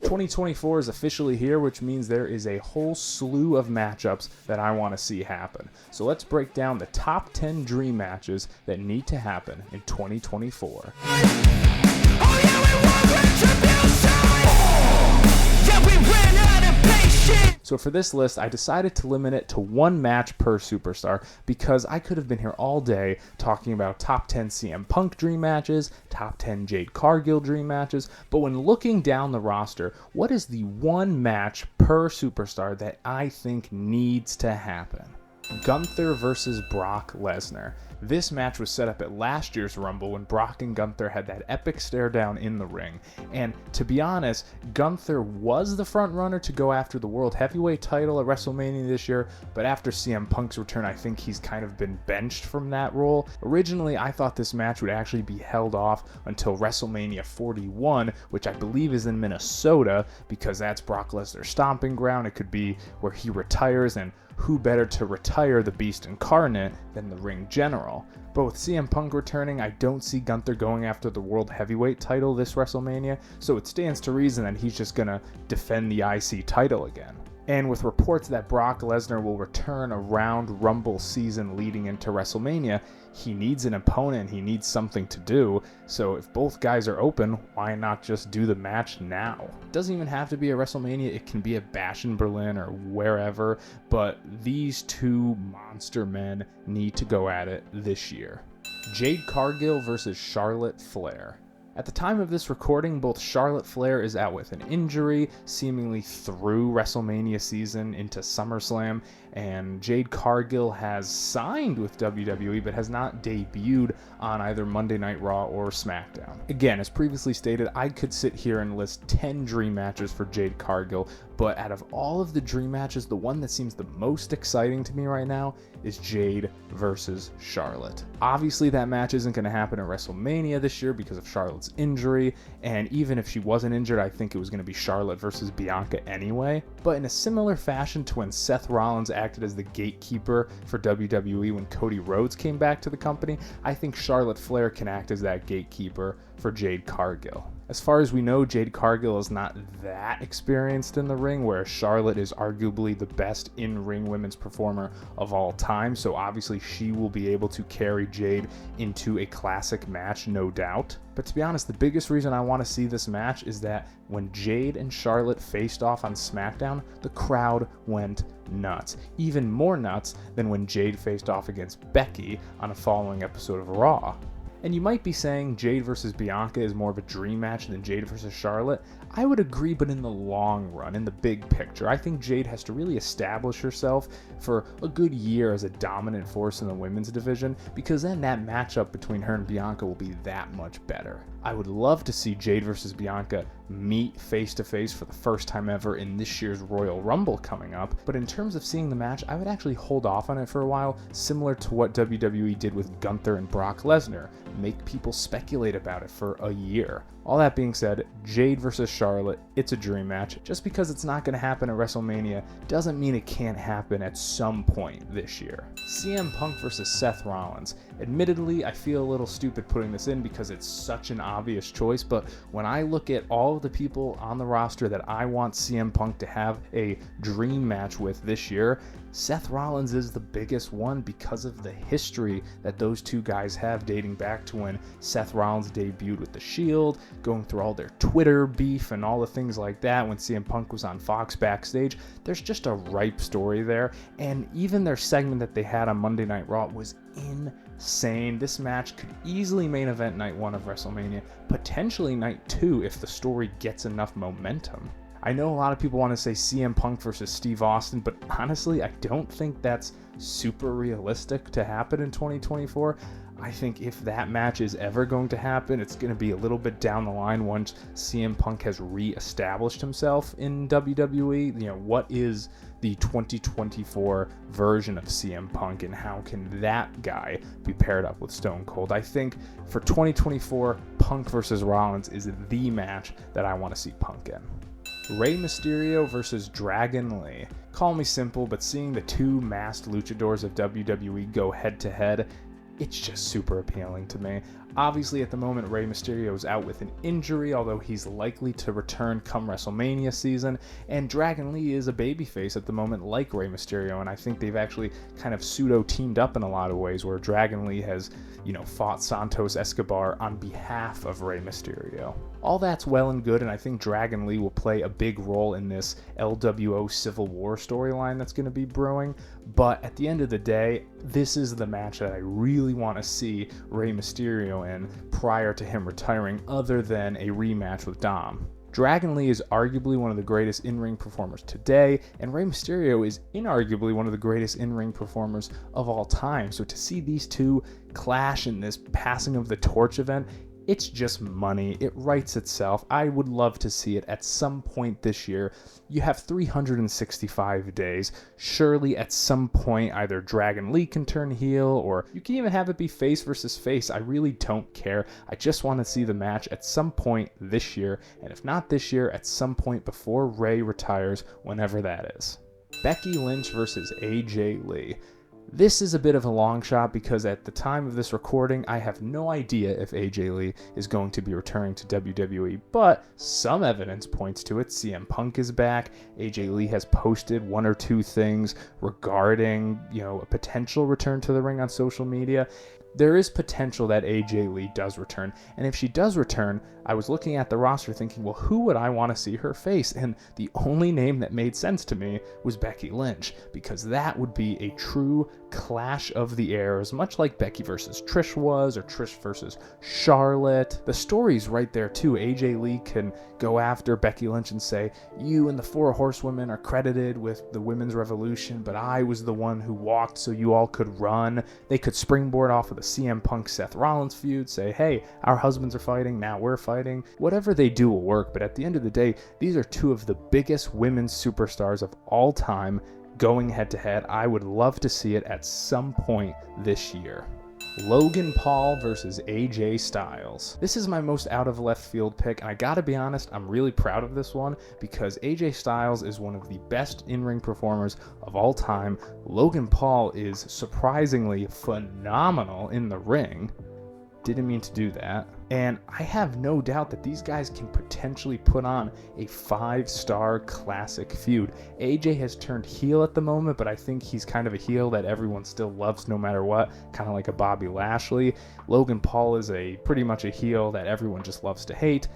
2024 is officially here, which means there is a whole slew of matchups that I want to see happen. So let's break down the top 10 dream matches that need to happen in 2024. So for this list, I decided to limit it to one match per superstar because I could have been here all day talking about top 10 CM Punk dream matches, top 10 Jade Cargill dream matches, but when looking down the roster, what is the one match per superstar that I think needs to happen? Gunther versus Brock Lesnar. This match was set up at last year's Rumble when Brock and Gunther had that epic stare down in the ring. And to be honest, Gunther was the front runner to go after the World Heavyweight title at WrestleMania this year, but after CM Punk's return, I think he's kind of been benched from that role. Originally, I thought this match would actually be held off until WrestleMania 41, which I believe is in Minnesota, because that's Brock Lesnar's stomping ground. It could be where he retires, and who better to retire the Beast Incarnate than the Ring General? But with CM Punk returning, I don't see Gunther going after the World Heavyweight title this WrestleMania, so it stands to reason that he's just gonna defend the IC title again. And with reports that Brock Lesnar will return around Rumble season leading into WrestleMania, he needs an opponent, he needs something to do, so if both guys are open, why not just do the match now? It doesn't even have to be a WrestleMania, it can be a Bash in Berlin or wherever, but these two monster men need to go at it this year. Jade Cargill versus Charlotte Flair. At the time of this recording, both Charlotte Flair is out with an injury, seemingly through WrestleMania season into SummerSlam, and Jade Cargill has signed with WWE but has not debuted on either Monday Night Raw or SmackDown. Again, as previously stated, I could sit here and list 10 dream matches for Jade Cargill, but out of all of the dream matches, the one that seems the most exciting to me right now is Jade versus Charlotte. Obviously, that match isn't going to happen at WrestleMania this year because of Charlotte's injury, and even if she wasn't injured, I think it was going to be Charlotte versus Bianca anyway. But in a similar fashion to when Seth Rollins acted as the gatekeeper for WWE when Cody Rhodes came back to the company, I think Charlotte Flair can act as that gatekeeper for Jade Cargill. As far as we know, Jade Cargill is not that experienced in the ring, where Charlotte is arguably the best in-ring women's performer of all time, so obviously she will be able to carry Jade into a classic match, no doubt. But to be honest, the biggest reason I want to see this match is that when Jade and Charlotte faced off on SmackDown, the crowd went nuts. Even more nuts than when Jade faced off against Becky on a following episode of Raw. And you might be saying Jade versus Bianca is more of a dream match than Jade versus Charlotte. I would agree, but in the long run, in the big picture, I think Jade has to really establish herself for a good year as a dominant force in the women's division, because then that matchup between her and Bianca will be that much better. I would love to see Jade versus Bianca meet face to face for the first time ever in this year's Royal Rumble coming up, but in terms of seeing the match, I would actually hold off on it for a while, similar to what WWE did with Gunther and Brock Lesnar. Make people speculate about it for a year. All that being said, Jade versus Charlotte, it's a dream match. Just because it's not going to happen at WrestleMania doesn't mean it can't happen at some point this year. CM Punk versus Seth Rollins. Admittedly, I feel a little stupid putting this in because it's such an obvious choice, but when I look at all of the people on the roster that I want CM Punk to have a dream match with this year, Seth Rollins is the biggest one because of the history that those two guys have dating back to when Seth Rollins debuted with The Shield, going through all their Twitter beef and all the things like that when CM Punk was on Fox backstage. There's just a ripe story there, and even their segment that they had on Monday Night Raw was insane. This match could easily main event night 1 of WrestleMania, potentially night 2 if the story gets enough momentum. I know a lot of people want to say CM Punk versus Steve Austin, but honestly, I don't think that's super realistic to happen in 2024. I think if that match is ever going to happen, it's going to be a little bit down the line once CM Punk has re-established himself in WWE. You know, what is the 2024 version of CM Punk, and how can that guy be paired up with Stone Cold? I think for 2024, Punk versus Rollins is the match that I want to see Punk in. Rey Mysterio versus Dragon Lee. Call me simple, but seeing the two masked luchadors of WWE go head to head, it's just super appealing to me. Obviously, at the moment, Rey Mysterio is out with an injury, although he's likely to return come WrestleMania season, and Dragon Lee is a babyface at the moment like Rey Mysterio, and I think they've actually kind of pseudo-teamed up in a lot of ways, where Dragon Lee has, fought Santos Escobar on behalf of Rey Mysterio. All that's well and good, and I think Dragon Lee will play a big role in this LWO Civil War storyline that's going to be brewing, but at the end of the day, this is the match that I really want to see Rey Mysterio in prior to him retiring, other than a rematch with Dom. Dragon Lee is arguably one of the greatest in-ring performers today, and Rey Mysterio is inarguably one of the greatest in-ring performers of all time. So to see these two clash in this passing of the torch event, it's just money. It writes itself. I would love to see it at some point this year. You have 365 days. Surely at some point either Dragon Lee can turn heel, or you can even have it be face versus face. I really don't care. I just want to see the match at some point this year, and if not this year, at some point before Rey retires, whenever that is. Becky Lynch versus AJ Lee. This is a bit of a long shot because at the time of this recording, I have no idea if AJ Lee is going to be returning to WWE, but some evidence points to it. CM Punk is back. AJ Lee has posted one or two things regarding, a potential return to the ring on social media. There is potential that AJ Lee does return, and if she does return, I was looking at the roster thinking, well, who would I want to see her face? And the only name that made sense to me was Becky Lynch, because that would be a true clash of the eras, much like Becky versus Trish was, or Trish versus Charlotte. The story's right there too. AJ Lee can go after Becky Lynch and say, you and the Four Horsewomen are credited with the women's revolution, but I was the one who walked so you all could run. They could springboard off of the CM Punk Seth Rollins feud, say, hey, our husbands are fighting, now we're fighting. Whatever they do will work, but at the end of the day, these are two of the biggest women's superstars of all time going head to head. I would love to see it at some point this year. Logan Paul versus AJ Styles. This is my most out of left field pick, and I gotta be honest, I'm really proud of this one because AJ Styles is one of the best in-ring performers of all time. Logan Paul is surprisingly phenomenal in the ring. Didn't mean to do that. And I have no doubt that these guys can potentially put on a 5-star classic feud. AJ has turned heel at the moment, but I think he's kind of a heel that everyone still loves no matter what, kind of like a Bobby Lashley. Logan Paul is pretty much a heel that everyone just loves to hate.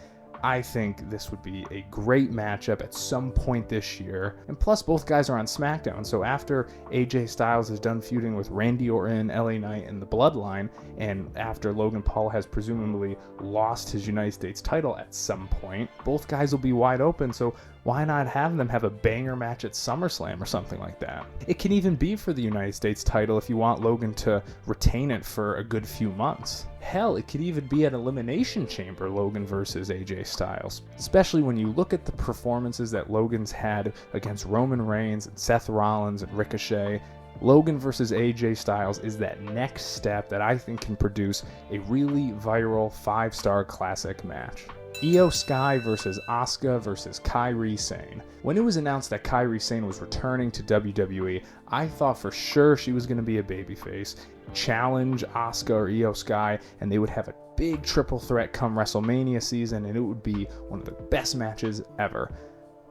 I think this would be a great matchup at some point this year. And plus, both guys are on SmackDown, so after AJ Styles is done feuding with Randy Orton, LA Knight, and the Bloodline, and after Logan Paul has presumably lost his United States title at some point, both guys will be wide open, so why not have them have a banger match at SummerSlam or something like that? It can even be for the United States title if you want Logan to retain it for a good few months. Hell, it could even be an Elimination Chamber, Logan versus AJ Styles. Especially when you look at the performances that Logan's had against Roman Reigns and Seth Rollins and Ricochet. Logan versus AJ Styles is that next step that I think can produce a really viral 5-star classic match. Io Sky versus Asuka versus Kyrie Sane. When it was announced that Kyrie Sane was returning to WWE, I thought for sure she was going to be a babyface, challenge Asuka or Io Sky, and they would have a big triple threat come WrestleMania season, and it would be one of the best matches ever.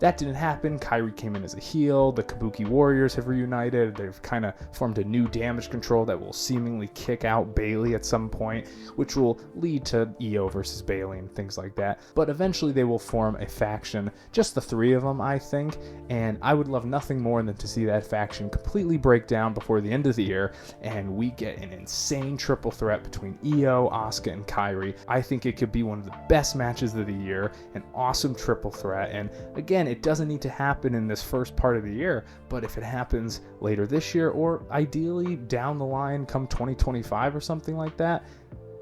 That didn't happen. Kyrie came in as a heel. The Kabuki Warriors have reunited. They've kind of formed a new Damage Control that will seemingly kick out Bayley at some point, which will lead to Io versus Bayley and things like that. But eventually they will form a faction, just the three of them, I think, and I would love nothing more than to see that faction completely break down before the end of the year, and we get an insane triple threat between Io, Asuka, and Kyrie. I think it could be one of the best matches of the year, an awesome triple threat, and again, it doesn't need to happen in this first part of the year, but if it happens later this year, or ideally down the line come 2025 or something like that,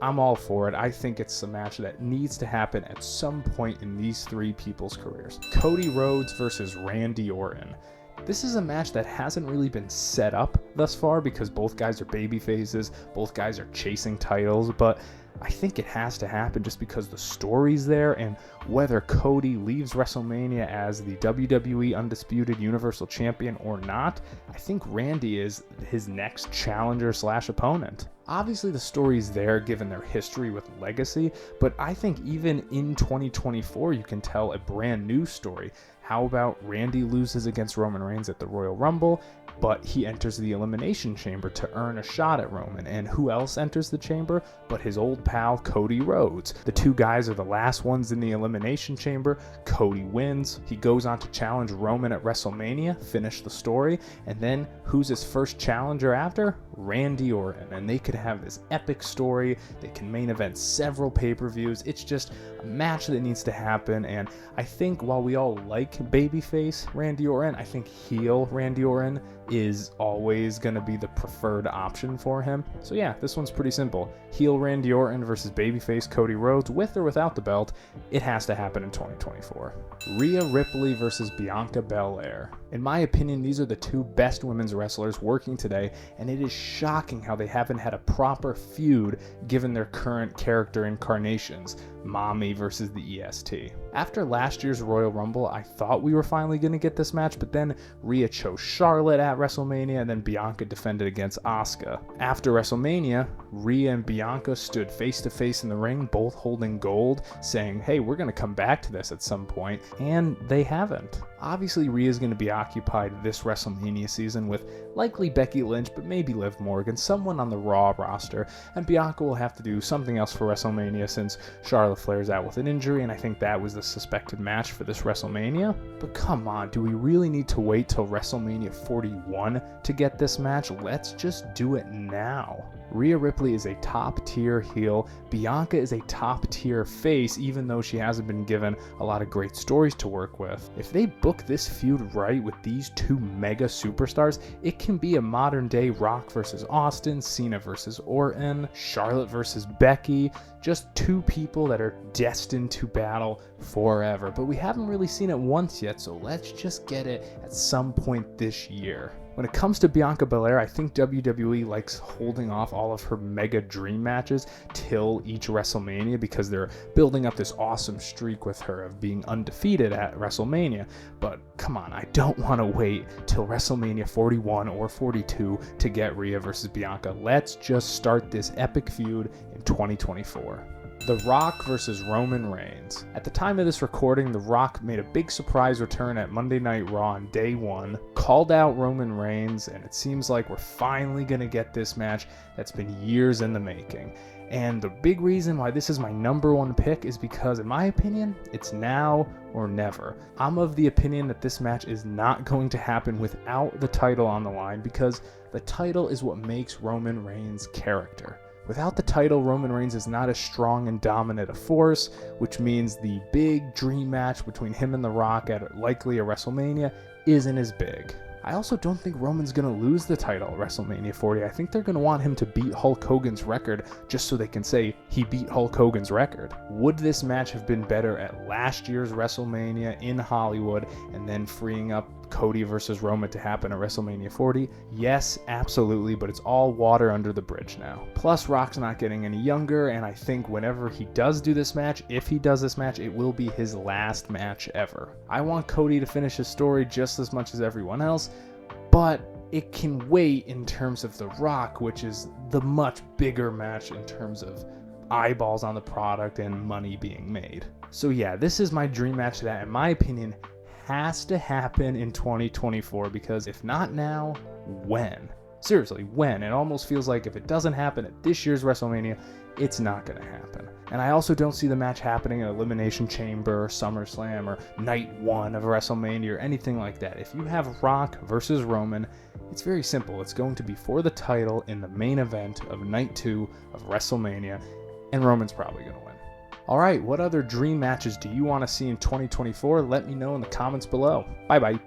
I'm all for it. I think it's a match that needs to happen at some point in these three people's careers. Cody Rhodes versus Randy Orton. This is a match that hasn't really been set up thus far because both guys are baby faces, both guys are chasing titles, but I think it has to happen just because the story's there, and whether Cody leaves WrestleMania as the WWE Undisputed Universal Champion or not, I think Randy is his next challenger / opponent. Obviously, the story's there given their history with Legacy, but I think even in 2024, you can tell a brand new story. How about Randy loses against Roman Reigns at the Royal Rumble, but he enters the Elimination Chamber to earn a shot at Roman, and who else enters the chamber but his old pal Cody Rhodes. The two guys are the last ones in the Elimination Chamber. Cody wins. He goes on to challenge Roman at WrestleMania, finish the story, and then who's his first challenger after? Randy Orton, and they could have this epic story. They can main event several pay-per-views. It's just a match that needs to happen, and I think while we all like babyface Randy Orton, I think heel Randy Orton is always going to be the preferred option for him. So yeah, this one's pretty simple. Heel Randy Orton versus babyface Cody Rhodes, with or without the belt. It has to happen in 2024. Rhea Ripley versus Bianca Belair. In my opinion, these are the two best women's wrestlers working today, and it is shocking how they haven't had a proper feud given their current character incarnations. Mommy versus the EST. After last year's Royal Rumble, I thought we were finally going to get this match, but then Rhea chose Charlotte at WrestleMania, and then Bianca defended against Asuka. After WrestleMania, Rhea and Bianca stood face to face in the ring, both holding gold, saying, hey, we're going to come back to this at some point, and they haven't. Obviously, Rhea's going to be occupied this WrestleMania season with likely Becky Lynch, but maybe Liv Morgan, someone on the Raw roster, and Bianca will have to do something else for WrestleMania since Charlotte Flair's out with an injury, and I think that was the suspected match for this WrestleMania. But come on, do we really need to wait till WrestleMania 41 to get this match? Let's just do it now. Rhea Ripley is a top-tier heel. Bianca is a top-tier face, even though she hasn't been given a lot of great stories to work with. If they book this feud right with these two mega superstars, it can be a modern-day Rock versus Austin, Cena versus Orton, Charlotte versus Becky, just two people that are destined to battle forever. But we haven't really seen it once yet, so let's just get it at some point this year. When it comes to Bianca Belair, I think WWE likes holding off all of her mega dream matches till each WrestleMania because they're building up this awesome streak with her of being undefeated at WrestleMania. But come on, I don't want to wait till WrestleMania 41 or 42 to get Rhea versus Bianca. Let's just start this epic feud in 2024. The Rock versus Roman Reigns. At the time of this recording, The Rock made a big surprise return at Monday Night Raw on day one, called out Roman Reigns, and it seems like we're finally going to get this match that's been years in the making. And the big reason why this is my number one pick is because, in my opinion, it's now or never. I'm of the opinion that this match is not going to happen without the title on the line because the title is what makes Roman Reigns' character. Without the title, Roman Reigns is not as strong and dominant a force, which means the big dream match between him and The Rock at likely a WrestleMania isn't as big. I also don't think Roman's going to lose the title at WrestleMania 40. I think they're going to want him to beat Hulk Hogan's record just so they can say he beat Hulk Hogan's record. Would this match have been better at last year's WrestleMania in Hollywood and then freeing up Cody versus Roman to happen at WrestleMania 40? Yes, absolutely, but it's all water under the bridge now. Plus, Rock's not getting any younger, and I think whenever he does do this match, if he does this match, it will be his last match ever. I want Cody to finish his story just as much as everyone else, but it can wait in terms of The Rock, which is the much bigger match in terms of eyeballs on the product and money being made. So yeah, this is my dream match that, in my opinion, has to happen in 2024, because if not now, when? Seriously, when? It almost feels like if it doesn't happen at this year's WrestleMania, it's not going to happen. And I also don't see the match happening at Elimination Chamber or SummerSlam or Night 1 of WrestleMania or anything like that. If you have Rock versus Roman, it's very simple. It's going to be for the title in the main event of Night 2 of WrestleMania, and Roman's probably going to win. Alright, what other dream matches do you want to see in 2024? Let me know in the comments below. Bye bye.